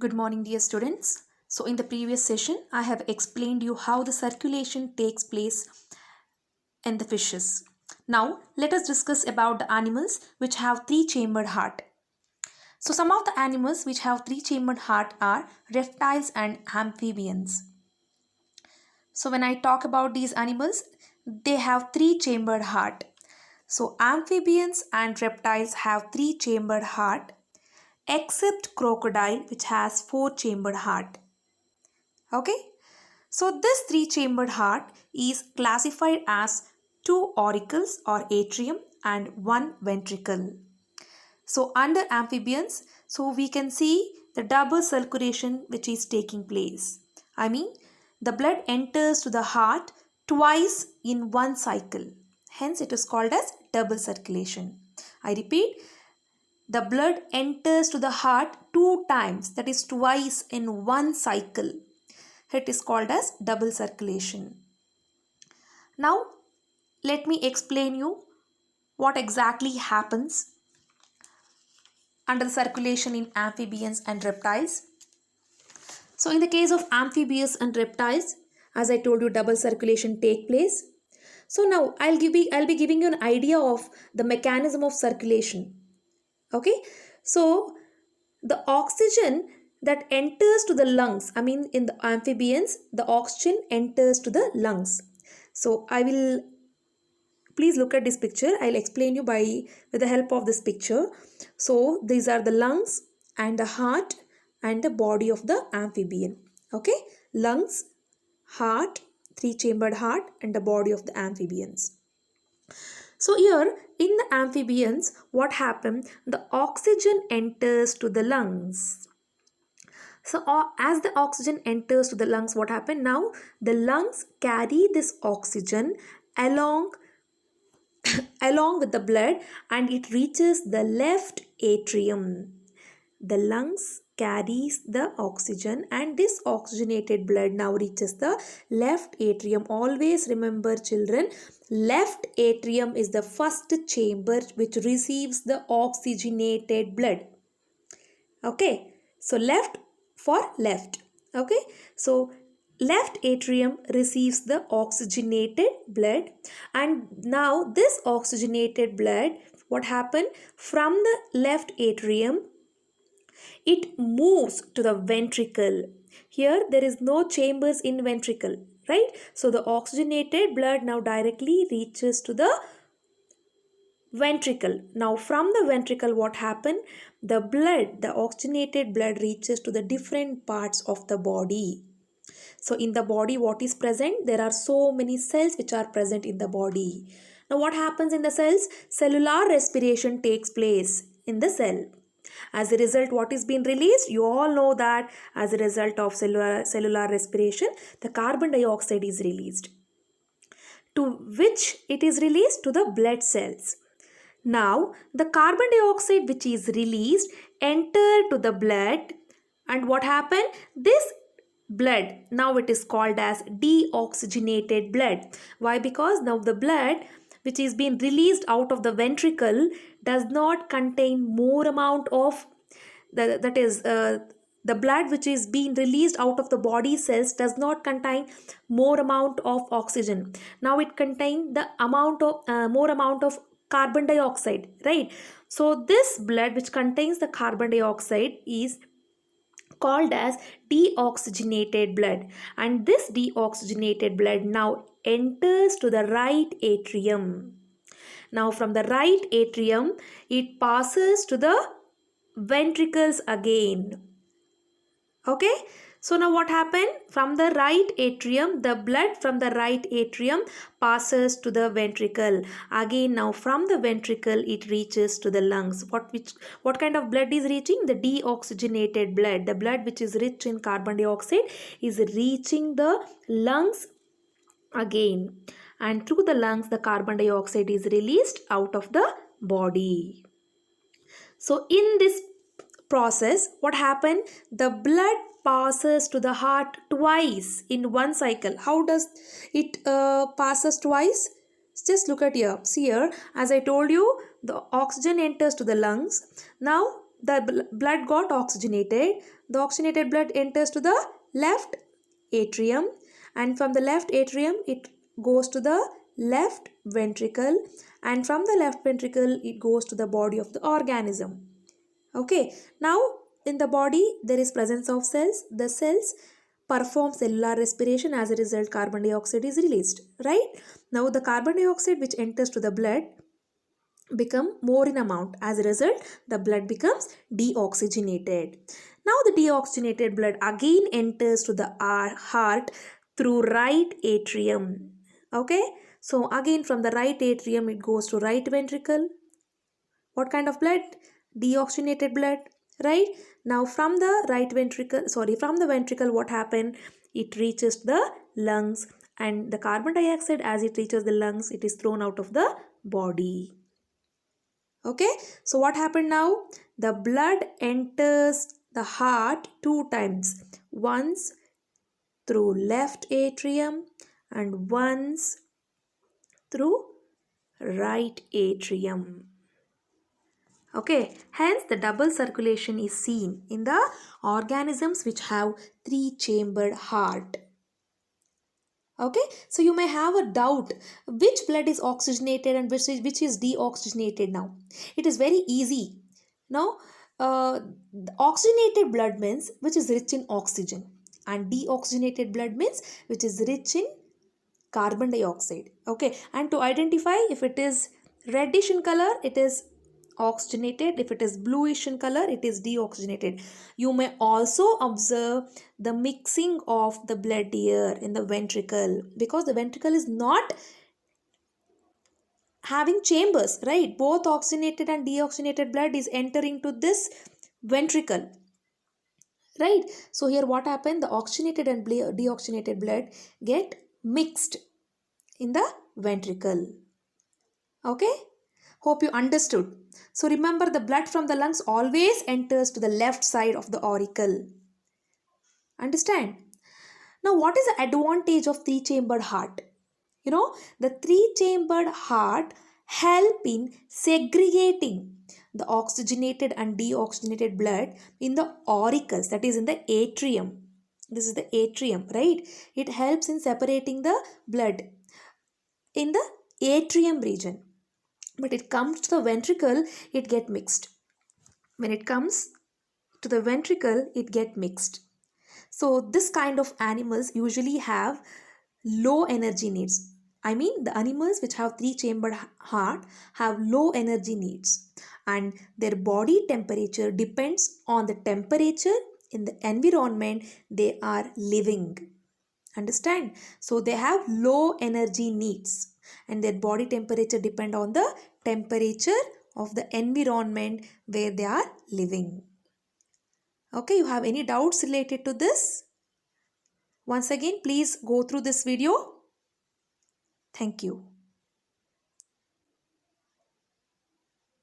Good morning, dear students. So, in the previous session, I have explained you how the circulation takes place in the fishes. Now, let us discuss about the animals which have three-chambered heart. So, some of the animals which have three-chambered heart are reptiles and amphibians. So, when I talk about these animals, they have three-chambered heart. So, amphibians and reptiles have three-chambered heart, except crocodile which has four-chambered heart. Okay. So this three-chambered heart is classified as two auricles or atrium and one ventricle. So under amphibians, so we can see the double circulation which is taking place. I mean, the blood enters to the heart twice in one cycle. Hence it is called as double circulation. I repeat, the blood enters to the heart two times, that is twice in one cycle. It is called as double circulation. Now, let me explain you what exactly happens under the circulation in amphibians and reptiles. So, in the case of amphibians and reptiles, as I told you, double circulation take place. So now I'll be giving you an idea of the mechanism of circulation. Okay, so the oxygen that enters to the lungs, I mean in the amphibians, the oxygen enters to the lungs. So I will please look at this picture. I'll explain you with the help of this picture. So these are the lungs and the heart and the body of the amphibian. Okay, lungs, heart, three-chambered heart and the body of the amphibians. So here in the amphibians, what happened? The oxygen enters to the lungs. So as the oxygen enters to the lungs, what happened? Now the lungs carry this oxygen along along with the blood and it reaches the left atrium. The lungs carries the oxygen and this oxygenated blood now reaches the left atrium. Always remember children, left atrium is the first chamber which receives the oxygenated blood. Okay, so left for left. Okay, so left atrium receives the oxygenated blood and now this oxygenated blood, what happened? From the left atrium it moves to the ventricle. Here there is no chambers in ventricle, right? So the oxygenated blood now directly reaches to the ventricle. Now from the ventricle what happened? The oxygenated blood reaches to the different parts of the body. So in the body what is present? There are so many cells which are present in the body. Now what happens in the cells? Cellular respiration takes place in the cell. As a result, what is being released? You all know that as a result of cellular respiration, the carbon dioxide is released. To which it is released? To the blood cells. Now, the carbon dioxide which is released enter to the blood and what happened? This blood, now it is called as deoxygenated blood. Why? Because now the blood which is being released out of the ventricle does not contain more amount of the blood which is being released out of the body cells does not contain more amount of oxygen. Now it contains the amount of more amount of carbon dioxide, right? So this blood which contains the carbon dioxide is called as deoxygenated blood and this deoxygenated blood now enters to the right atrium. Now from the right atrium it passes to the ventricles again. Okay, so now what happened? From the right atrium, the blood from the right atrium passes to the ventricle. Again now from the ventricle it reaches to the lungs. What kind of blood is reaching? The deoxygenated blood. The blood which is rich in carbon dioxide is reaching the lungs again. And through the lungs the carbon dioxide is released out of the body. So in this process, what happened? The blood passes to the heart twice in one cycle. How does it passes twice? Just look at here. See here, as I told you, the oxygen enters to the lungs. Now the blood got oxygenated. The oxygenated blood enters to the left atrium, and from the left atrium it goes to the left ventricle, and from the left ventricle it goes to the body of the organism. Okay, now in the body there is presence of cells. The cells perform cellular respiration. As a result, carbon dioxide is released, right? Now the carbon dioxide which enters to the blood become more in amount. As a result, the blood becomes deoxygenated. Now the deoxygenated blood again enters to the heart through right atrium. Okay, so again from the right atrium it goes to right ventricle. What kind of blood? Deoxygenated blood, right? Now from the from the ventricle, what happened? It reaches the lungs, and the carbon dioxide, as it reaches the lungs, it is thrown out of the body. Okay, so what happened now? The blood enters the heart 2 times. Once through left atrium and once through right atrium. Okay, hence the double circulation is seen in the organisms which have 3-chambered heart. Okay, so you may have a doubt which blood is oxygenated and which is deoxygenated now. It is very easy. Now, oxygenated blood means which is rich in oxygen, and deoxygenated blood means which is rich in carbon dioxide. Okay, and to identify if it is reddish in color, it is oxygenated. If it is bluish in color, it is deoxygenated. You may also observe the mixing of the blood here in the ventricle, because the ventricle is not having chambers, right? Both oxygenated and deoxygenated blood is entering to this ventricle, right? So here what happened? The oxygenated and deoxygenated blood get mixed in the ventricle. Okay, hope you understood. So remember, the blood from the lungs always enters to the left side of the auricle. Understand? Now what is the advantage of 3-chambered heart? You know, the 3-chambered heart help in segregating the oxygenated and deoxygenated blood in the auricles, that is in the atrium. This is the atrium, right? It helps in separating the blood in the atrium region. But it comes to the ventricle, it get mixed. When it comes to the ventricle, it get mixed. So this kind of animals usually have low energy needs. I mean, the animals which have 3-chambered heart have low energy needs, and their body temperature depends on the temperature in the environment they are living. Understand? So they have low energy needs, and their body temperature depend on the temperature of the environment where they are living. Okay, you have any doubts related to this? Once again, please go through this video. Thank you.